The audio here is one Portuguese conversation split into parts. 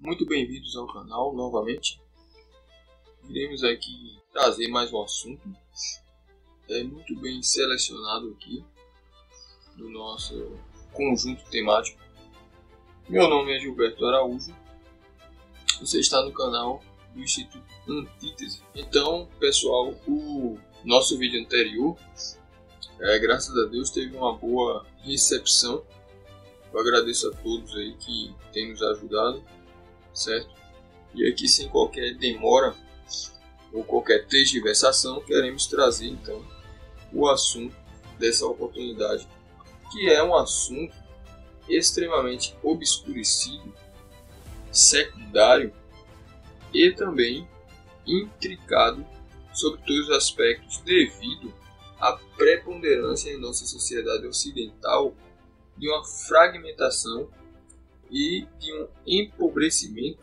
Muito bem-vindos ao canal novamente. Iremos aqui trazer mais um assunto muito bem selecionado aqui no nosso conjunto temático. Meu nome é Gilberto Araújo. Você está no canal do Instituto Antítese. Então, pessoal, o nosso vídeo anterior, graças a Deus, teve uma boa recepção. Eu agradeço a todos aí que têm nos ajudado, certo? E aqui, sem qualquer demora ou qualquer tergiversação, queremos trazer então o assunto dessa oportunidade, que é um assunto extremamente obscurecido, secundário e também intricado sobre todos os aspectos, devido à preponderância em nossa sociedade ocidental de uma fragmentação e de um empobrecimento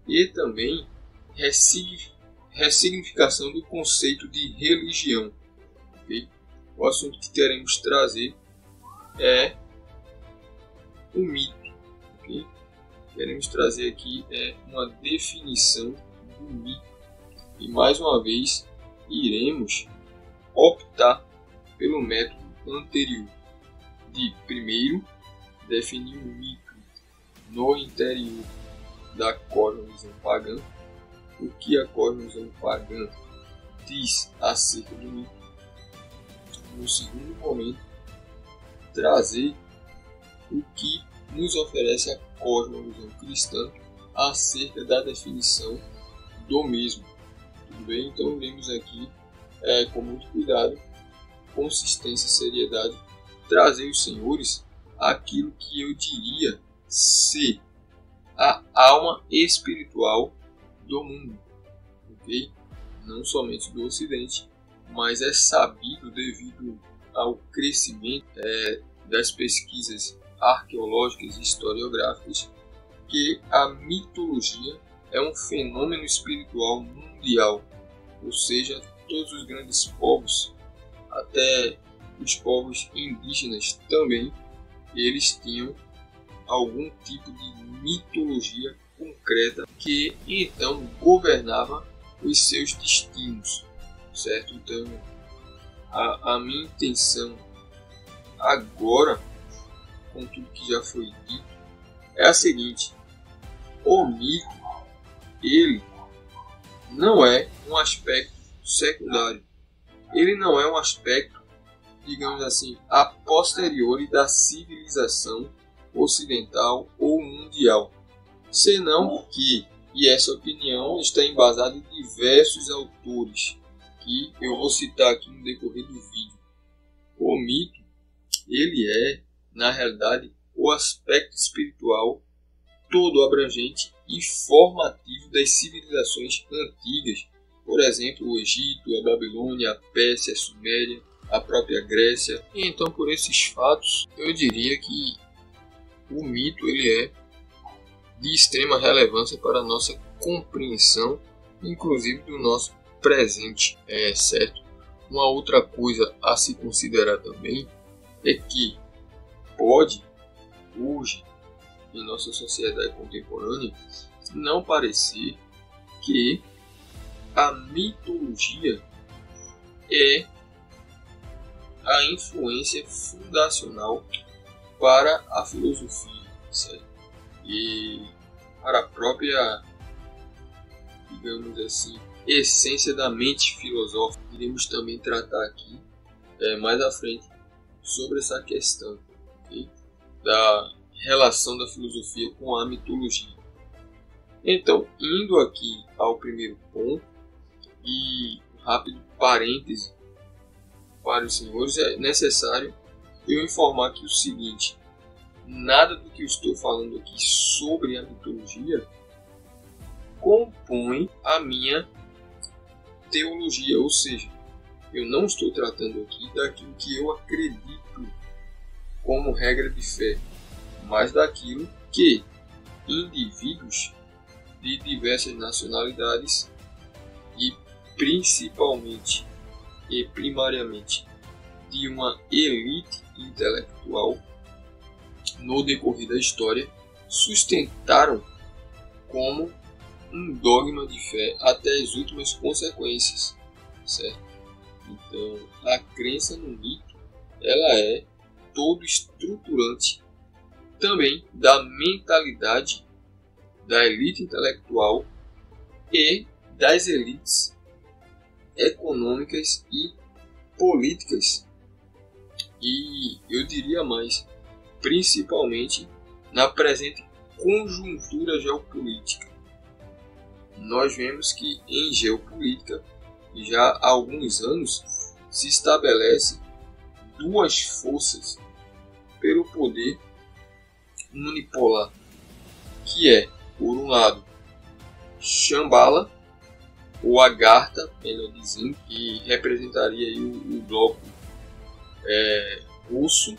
e também ressignificação do conceito de religião. Okay? O assunto que queremos trazer é o mito. Okay? Queremos trazer aqui uma definição do mito. E mais uma vez iremos optar pelo método anterior de primeiro definir o mito no interior da cosmovisão pagã, o que a cosmovisão pagã diz acerca do mito. No segundo momento, trazer o que nos oferece a cosmovisão cristã acerca da definição do mesmo. Tudo bem? Então vemos aqui com muito cuidado, consistência e seriedade, trazer os senhores aquilo que eu diria ser a alma espiritual do mundo, ok? Não somente do Ocidente, mas é sabido devido ao crescimento das pesquisas arqueológicas e historiográficas que a mitologia é um fenômeno espiritual mundial, ou seja, todos os grandes povos, até os povos indígenas também, eles tinham algum tipo de mitologia concreta que então governava os seus destinos, certo? Então, a minha intenção agora, com tudo que já foi dito, é a seguinte: o mito, ele não é um aspecto secundário, ele não é um aspecto, digamos assim, a posteriori da civilização ocidental ou mundial, senão que, e essa opinião está embasada em diversos autores, que eu vou citar aqui no decorrer do vídeo. O mito, ele é, na realidade, o aspecto espiritual todo abrangente e formativo das civilizações antigas, por exemplo, o Egito, a Babilônia, a Pérsia, a Suméria, a própria Grécia. E então, por esses fatos, eu diria que o mito ele é de extrema relevância para a nossa compreensão, inclusive do nosso presente, certo? Uma outra coisa a se considerar também é que pode, hoje, em nossa sociedade contemporânea, não parecer que a mitologia é a influência fundacional para a filosofia, certo? E para a própria, digamos assim, essência da mente filosófica. Iremos também tratar aqui, mais à frente, sobre essa questão, okay? Da relação da filosofia com a mitologia. Então, indo aqui ao primeiro ponto, e um rápido parêntese para os senhores, é necessário eu informar aqui o seguinte: nada do que eu estou falando aqui sobre a mitologia compõe a minha teologia, ou seja, eu não estou tratando aqui daquilo que eu acredito como regra de fé, mas daquilo que indivíduos de diversas nacionalidades e principalmente e primariamente de uma elite intelectual no decorrer da história sustentaram como um dogma de fé até as últimas consequências, certo? Então, a crença no mito, ela é todo estruturante também da mentalidade da elite intelectual e das elites econômicas e políticas. E eu diria mais, principalmente na presente conjuntura geopolítica. Nós vemos que em geopolítica, já há alguns anos, se estabelece duas forças pelo poder unipolar, que é, por um lado, Shambhala, ou Agartha, melhor dizendo, que representaria aí o bloco russo,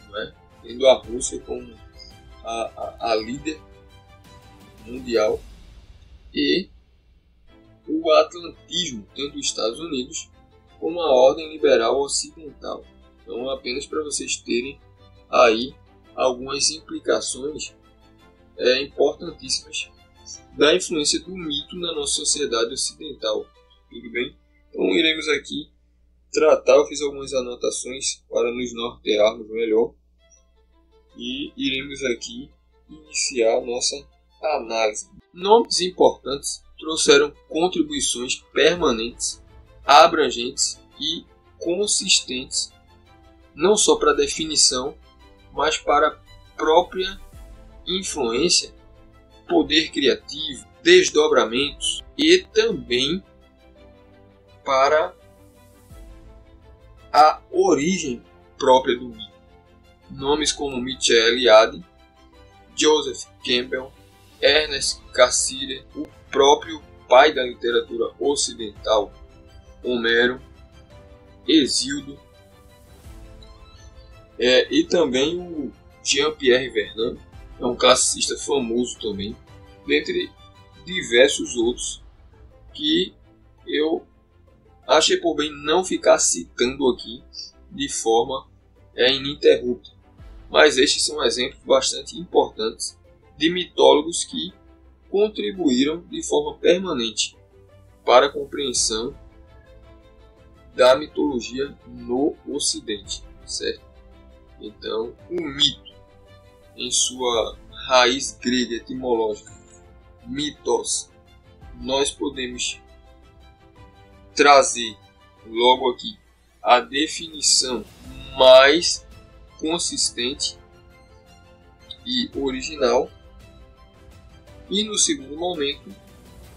né? Tendo a Rússia como a líder mundial, e o atlantismo, tanto dos Estados Unidos como a ordem liberal ocidental. Então, apenas para vocês terem aí algumas implicações importantíssimas da influência do mito na nossa sociedade ocidental. Tudo bem? Então, iremos aqui tratar, eu fiz algumas anotações para nos nortearmos melhor e iremos aqui iniciar a nossa análise. Nomes importantes trouxeram contribuições permanentes, abrangentes e consistentes, não só para a definição, mas para a própria influência, poder criativo, desdobramentos e também para a origem própria do mito. Nomes como Michel Eliade, Joseph Campbell, Ernest Cassirer, o próprio pai da literatura ocidental, Homero, Hesíodo, e também o Jean-Pierre Vernant, é um classicista famoso também, dentre diversos outros que eu achei por bem não ficar citando aqui de forma ininterrupta. Mas estes são exemplos bastante importantes de mitólogos que contribuíram de forma permanente para a compreensão da mitologia no Ocidente, certo? Então, o mito, em sua raiz grega etimológica, mitos, nós podemos trazer logo aqui a definição mais consistente e original, e no segundo momento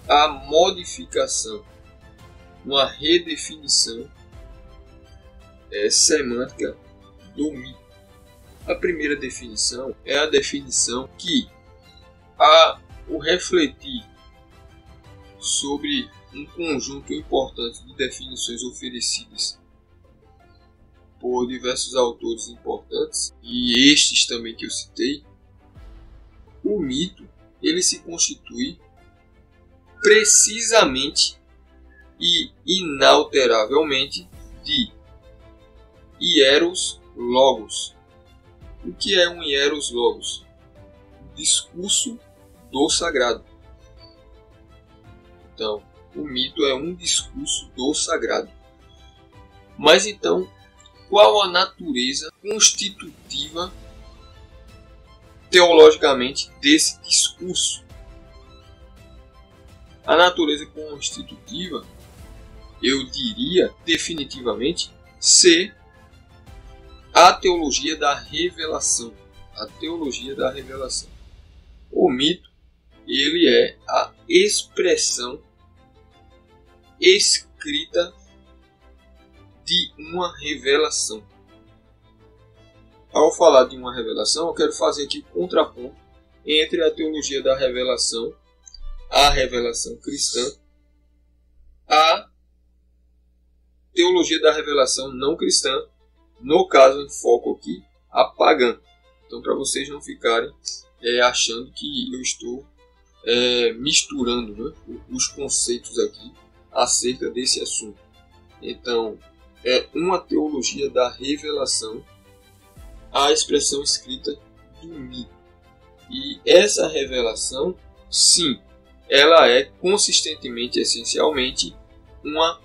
a modificação, uma redefinição semântica do mito. A primeira definição é a definição que, ao refletir sobre um conjunto importante de definições oferecidas por diversos autores importantes, e estes também que eu citei, o mito ele se constitui precisamente e inalteravelmente de hieros logos. O que é um hieros logos? O discurso do sagrado. Então, o mito é um discurso do sagrado. Mas então, qual a natureza constitutiva teologicamente desse discurso? A natureza constitutiva, eu diria definitivamente, ser a teologia da revelação. A teologia da revelação. O mito, ele é a expressão escrita de uma revelação. Ao falar de uma revelação, eu quero fazer aqui o contraponto entre a teologia da revelação, a revelação cristã, a teologia da revelação não cristã, no caso em foco aqui, a pagã. Então, para vocês não ficarem achando que eu estou misturando, né, os conceitos aqui acerca desse assunto. Então, é uma teologia da revelação, a expressão escrita do mito. E essa revelação sim, ela é consistentemente, essencialmente, uma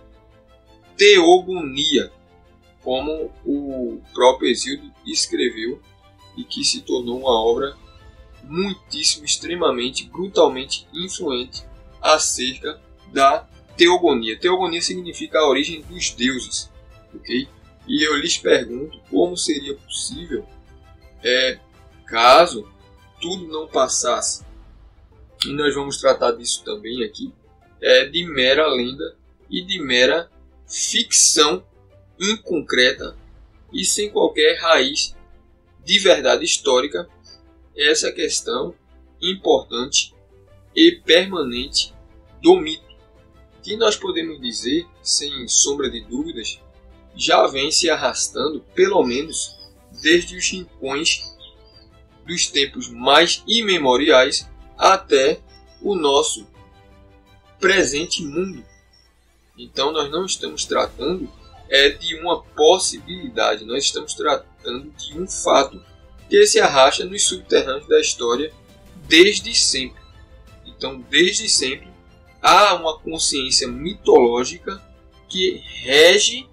teogonia, como o próprio Hesíodo escreveu e que se tornou uma obra muitíssimo, extremamente, brutalmente influente acerca da teogonia. Teogonia significa a origem dos deuses, ok? E eu lhes pergunto como seria possível, caso tudo não passasse, e nós vamos tratar disso também aqui, de mera lenda e de mera ficção inconcreta e sem qualquer raiz de verdade histórica, essa questão importante e permanente do mito, que nós podemos dizer, sem sombra de dúvidas, já vem se arrastando, pelo menos desde os rincões dos tempos mais imemoriais até o nosso presente mundo. Então nós não estamos tratando de uma possibilidade, nós estamos tratando de um fato que se arrasta nos subterrâneos da história desde sempre. Então, desde sempre, há uma consciência mitológica que rege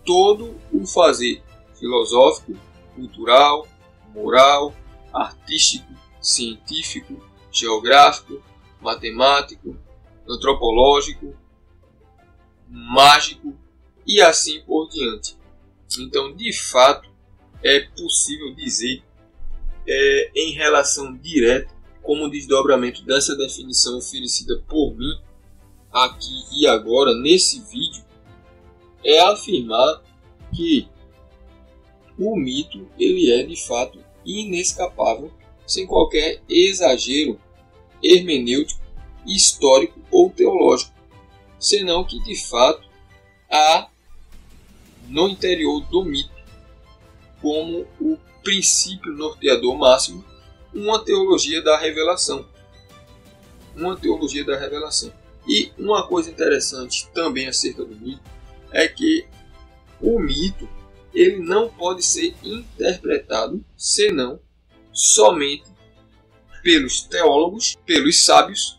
todo o fazer filosófico, cultural, moral, artístico, científico, geográfico, matemático, antropológico, mágico e assim por diante. Então, de fato, é possível dizer, em relação direta, como desdobramento dessa definição oferecida por mim, aqui e agora, nesse vídeo, é afirmar que o mito ele é, de fato, inescapável, sem qualquer exagero hermenêutico, histórico ou teológico, senão que, de fato, há no interior do mito, como o princípio norteador máximo, uma teologia da revelação. Uma teologia da revelação. E uma coisa interessante também acerca do mito é que o mito ele não pode ser interpretado senão somente pelos teólogos, pelos sábios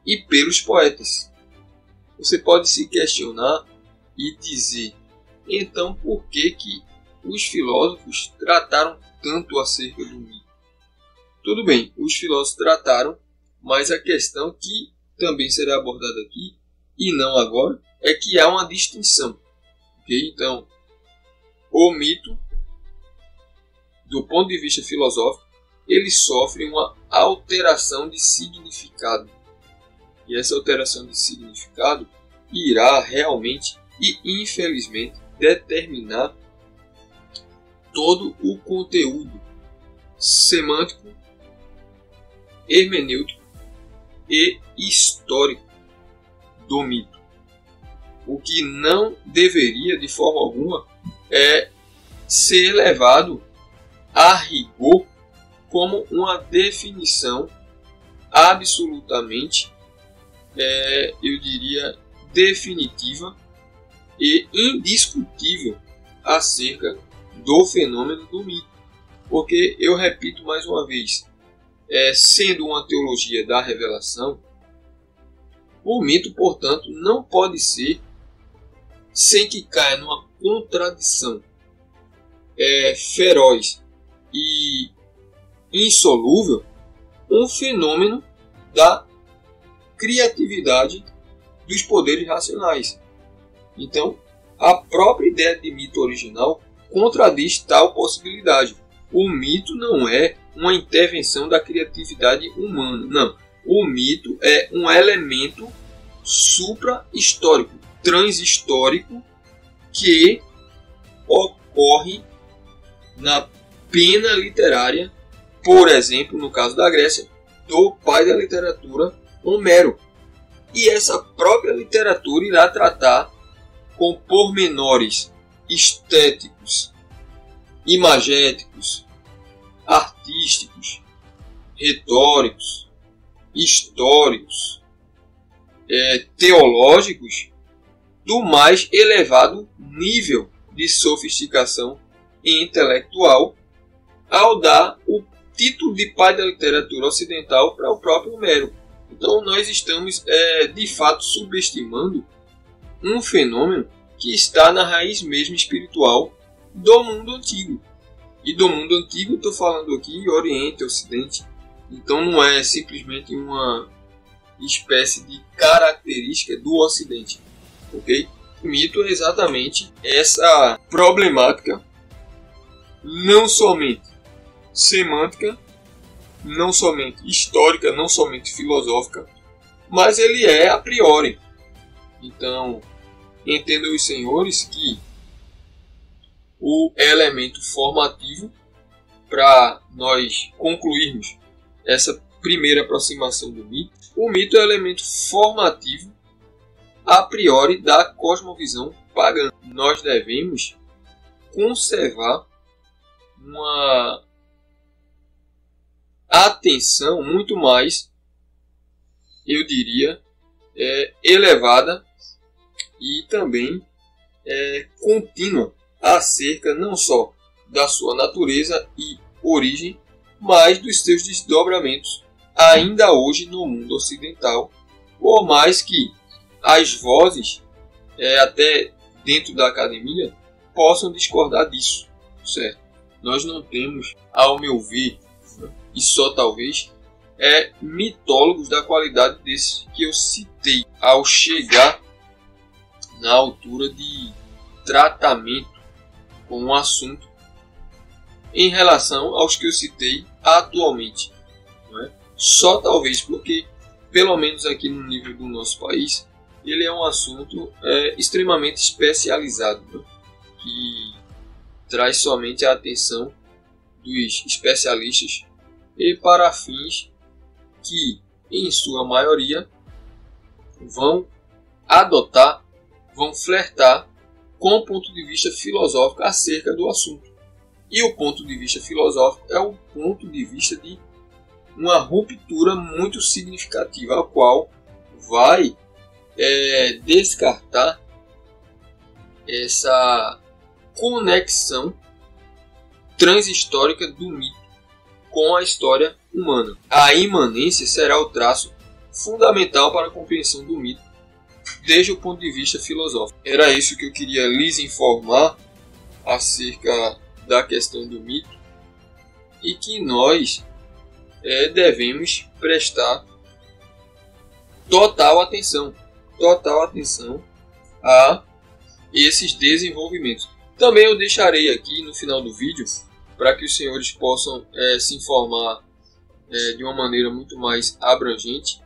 e pelos poetas. Você pode se questionar e dizer, então por que os filósofos trataram tanto acerca do mito? Tudo bem, os filósofos trataram, mas a questão que também será abordada aqui, e não agora, é que há uma distinção. Okay? Então, o mito, do ponto de vista filosófico, ele sofre uma alteração de significado. E essa alteração de significado irá realmente e infelizmente determinar todo o conteúdo semântico, hermenêutico e histórico do mito. O que não deveria de forma alguma ser levado a rigor como uma definição absolutamente, eu diria, definitiva e indiscutível acerca do fenômeno do mito. Porque, eu repito mais uma vez, sendo uma teologia da revelação, o mito, portanto, não pode ser, sem que caia numa contradição feroz e insolúvel, um fenômeno da criatividade dos poderes racionais. Então, a própria ideia de mito original contradiz tal possibilidade. O mito não é uma intervenção da criatividade humana, não. O mito é um elemento supra-histórico, transhistórico, que ocorre na pena literária, por exemplo, no caso da Grécia, do pai da literatura, Homero. E essa própria literatura irá tratar com pormenores estéticos, imagéticos, artísticos, retóricos, históricos, teológicos, do mais elevado nível de sofisticação intelectual, ao dar o título de pai da literatura ocidental para o próprio Homero. Então nós estamos de fato subestimando um fenômeno que está na raiz mesmo espiritual do mundo antigo. E do mundo antigo estou falando aqui Oriente, Ocidente. Então não é simplesmente uma espécie de característica do Ocidente. Ok? O mito é exatamente essa problemática, não somente semântica, não somente histórica, não somente filosófica, mas ele é a priori. Então, entendam os senhores que o elemento formativo para nós concluirmos essa primeira aproximação do mito, o mito é o elemento formativo a priori da cosmovisão pagã. Nós devemos conservar uma atenção muito mais, eu diria, elevada e também contínua acerca não só da sua natureza e origem, mas dos seus desdobramentos ainda hoje no mundo ocidental, por mais que as vozes, até dentro da academia, possam discordar disso, certo? Nós não temos, ao meu ver, e só talvez, mitólogos da qualidade desses que eu citei, ao chegar na altura de tratamento com um assunto em relação aos que eu citei atualmente. Não é? Só talvez porque, pelo menos aqui no nível do nosso país, ele é um assunto extremamente especializado, né? Que traz somente a atenção dos especialistas e para fins que, em sua maioria, vão adotar, vão flertar com o ponto de vista filosófico acerca do assunto. E o ponto de vista filosófico é o ponto de vista de uma ruptura muito significativa, a qual vai descartar essa conexão transhistórica do mito com a história humana. A imanência será o traço fundamental para a compreensão do mito desde o ponto de vista filosófico. Era isso que eu queria lhes informar acerca da questão do mito e que nós devemos prestar total atenção a esses desenvolvimentos. Também eu deixarei aqui no final do vídeo para que os senhores possam se informar de uma maneira muito mais abrangente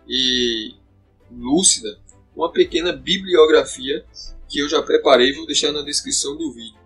e lúcida, uma pequena bibliografia que eu já preparei e vou deixar na descrição do vídeo.